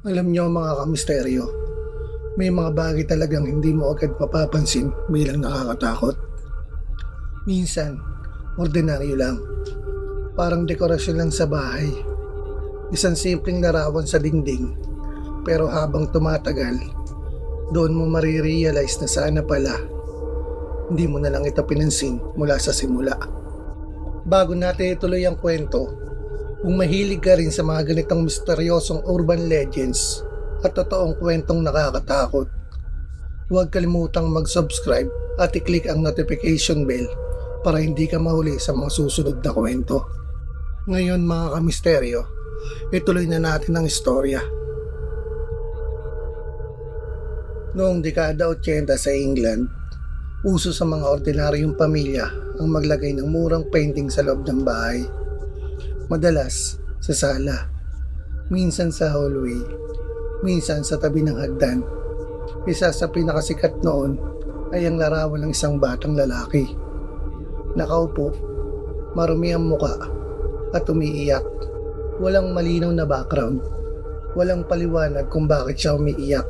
Alam niyo mga kamisteryo, may mga bagay talagang hindi mo agad mapapansin bilang nakakatakot. Minsan, ordinaryo lang. Parang dekorasyon lang sa bahay. Isang simpleng larawan sa dingding. Pero habang tumatagal, doon mo marirealize na sana pala hindi mo na lang ito pinansin mula sa simula. Bago natin ituloy ang kwento, kung mahilig ka rin sa mga ganitong misteryosong urban legends at totoong kwentong nakakatakot, huwag kalimutang mag-subscribe at i-click ang notification bell para hindi ka mahuli sa mga susunod na kwento. Ngayon mga kamisteryo, ituloy na natin ang istorya. Noong dekada 80 sa England, uso sa mga ordinaryong pamilya ang maglagay ng murang painting sa loob ng bahay. Madalas sa sala, minsan sa hallway, minsan sa tabi ng hagdan. Isa sa pinakasikat noon ay ang larawan ng isang batang lalaki. Nakaupo, marumi ang muka at umiiyak. Walang malinaw na background, walang paliwanag kung bakit siya umiiyak.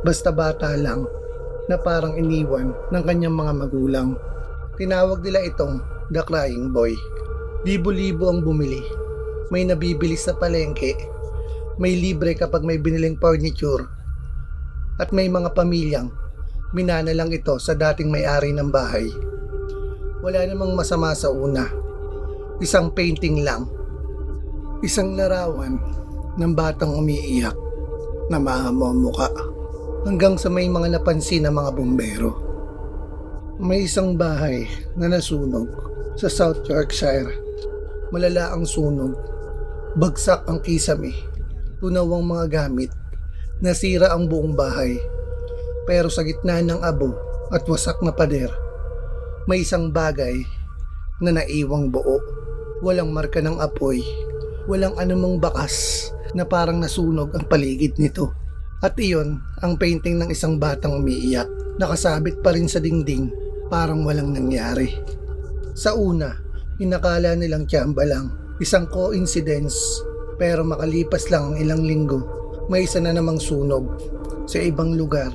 Basta bata lang na parang iniwan ng kanyang mga magulang. Tinawag nila itong The Crying Boy. Libo-libo ang bumili. May nabibili sa palengke. May libre kapag may biniling furniture. At may mga pamilyang minana lang ito sa dating may-ari ng bahay. Wala namang masama sa una. Isang painting lang. Isang larawan ng batang umiiyak na mahamumuka. Hanggang sa may mga napansin na mga bumbero. May isang bahay na nasunog sa South Yorkshire. Malala ang sunog. Bagsak ang kisame. Tunaw ang mga gamit. Nasira ang buong bahay. Pero sa gitna ng abo at wasak na pader, may isang bagay na naiwang buo. Walang marka ng apoy. Walang anumang bakas na parang nasunog ang paligid nito. At iyon ang painting ng isang batang umiiyak. Nakasabit pa rin sa dingding, parang walang nangyari. Sa una, inakala nilang tiyamba lang, isang coincidence. Pero makalipas lang ang ilang linggo, may isa na namang sunog. Sa ibang lugar,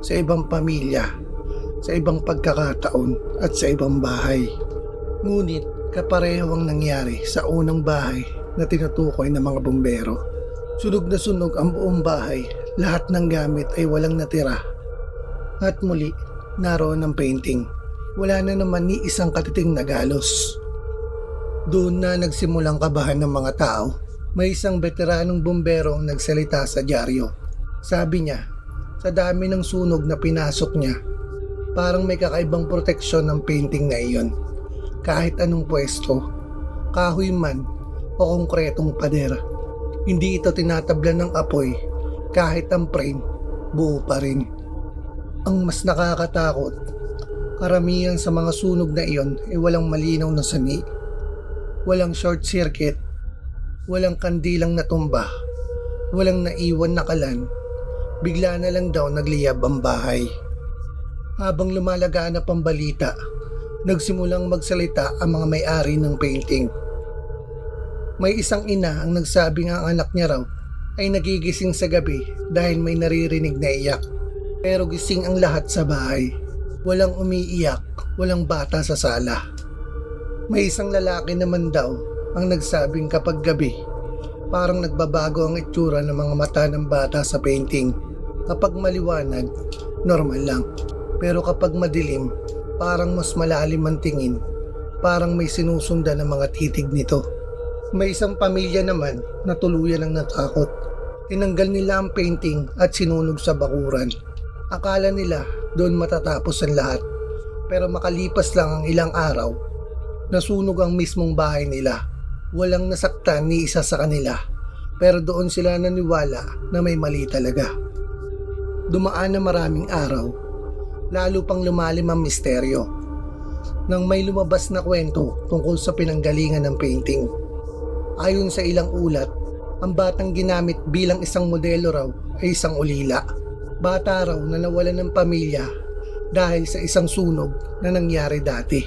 sa ibang pamilya, sa ibang pagkakataon at sa ibang bahay. Ngunit kapareho ang nangyari sa unang bahay na tinutukoy ng mga bumbero. Sunog na sunog ang buong bahay. Lahat ng gamit ay walang natira. At muli, naroon ang painting. Wala na naman ni isang katiting na galos. Doon na nagsimulang kabahan ng mga tao. May isang veteranong bumbero ang nagsalita sa dyaryo. Sabi niya, sa dami ng sunog na pinasok niya, parang may kakaibang proteksyon ng painting na iyon. Kahit anong pwesto, kahoy man o konkretong pader, hindi ito tinatablan ng apoy. Kahit ang frame, buo pa rin. Ang mas nakakatakot, karamihan sa mga sunog na iyon ay walang malinaw na sani. Walang short circuit, walang kandilang natumba, walang naiwan na kalan. Bigla na lang daw nagliyab ang bahay. Habang lumalaganap ang balita, nagsimulang magsalita ang mga may-ari ng painting. May isang ina ang nagsabing ang anak niya raw ay nagigising sa gabi dahil may naririnig na iyak. Pero gising ang lahat sa bahay. Walang umiiyak, walang bata sa sala. May isang lalaki naman daw ang nagsabing kapag gabi, parang nagbabago ang itsura ng mga mata ng bata sa painting. Kapag maliwanag, normal lang. Pero kapag madilim, parang mas malalim ang tingin. Parang may sinusundan ng mga titig nito. May isang pamilya naman na tuluyan ang natakot. Tinanggal nila ang painting at sinunog sa bakuran. Akala nila doon matatapos ang lahat. Pero makalipas lang ang ilang araw, nasunog ang mismong bahay nila. Walang nasaktan ni isa sa kanila. Pero doon sila naniwala na may mali talaga. Dumaan na maraming araw. Lalo pang lumalim ang misteryo. Nang may lumabas na kwento tungkol sa pinanggalingan ng painting. Ayon sa ilang ulat, ang batang ginamit bilang isang modelo raw ay isang ulila. Bata raw na nawalan ng pamilya dahil sa isang sunog na nangyari dati.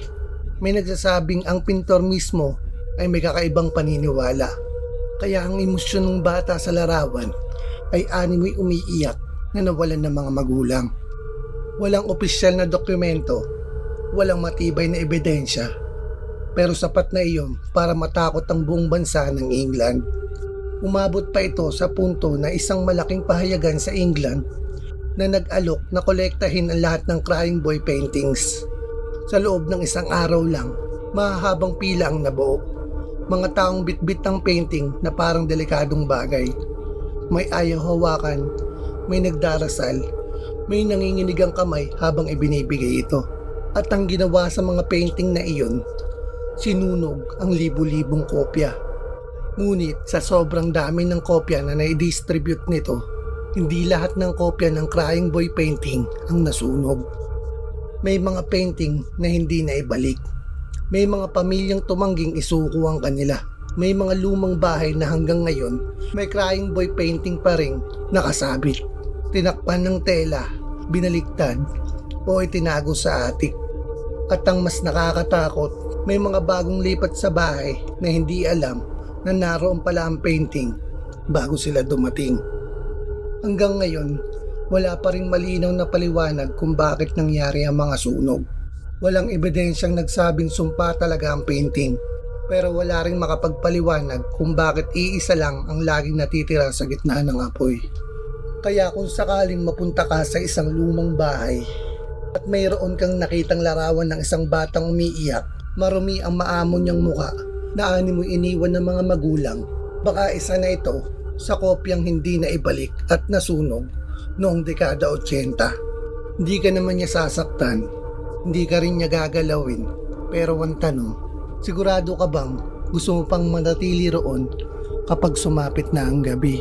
May nagsasabing ang pintor mismo ay may kakaibang paniniwala. Kaya ang emosyon ng bata sa larawan ay animoy umiiyak na nawalan ng mga magulang. Walang opisyal na dokumento, walang matibay na ebidensya, pero sapat na iyon para matakot ang buong bansa ng England. Umabot pa ito sa punto na isang malaking pahayagan sa England na nag-alok na kolektahin ang lahat ng Crying Boy paintings. Sa loob ng isang araw lang, mahahabang pila ang nabuo. Mga taong bitbit ang painting na parang delikadong bagay. May ayaw hawakan, may nagdarasal, may nanginginig ang kamay habang ibinibigay ito. At ang ginawa sa mga painting na iyon, sinunog ang libu-libong kopya. Ngunit sa sobrang dami ng kopya na na-distribute nito, hindi lahat ng kopya ng Crying Boy painting ang nasunog. May mga painting na hindi na ibalik. May mga pamilyang tumangging isuko ang kanila. May mga lumang bahay na hanggang ngayon may Crying Boy painting pa ring nakasabit. Tinakpan ng tela, binaliktad o itinago sa attic. At ang mas nakakatakot, may mga bagong lipat sa bahay na hindi alam na naroon pala ang painting bago sila dumating. Hanggang ngayon, wala pa ring malinaw na paliwanag kung bakit nangyari ang mga sunog. Walang ebidensyang nagsabing sumpa talaga ang painting, pero wala ring makapagpaliwanag kung bakit iisa lang ang laging natitira sa gitna ng apoy. Kaya kung sakaling mapunta ka sa isang lumang bahay at mayroon kang nakitang larawan ng isang batang umiiyak, marumi ang maamon niyang muka na animoy iniwan ng mga magulang, baka isa na ito sa kopyang hindi na ibalik at nasunog noong dekada 80. Hindi ka naman niya sasaktan, hindi ka rin niya gagalawin, pero ang tanong, sigurado ka bang gusto mo pang manatili roon kapag sumapit na ang gabi?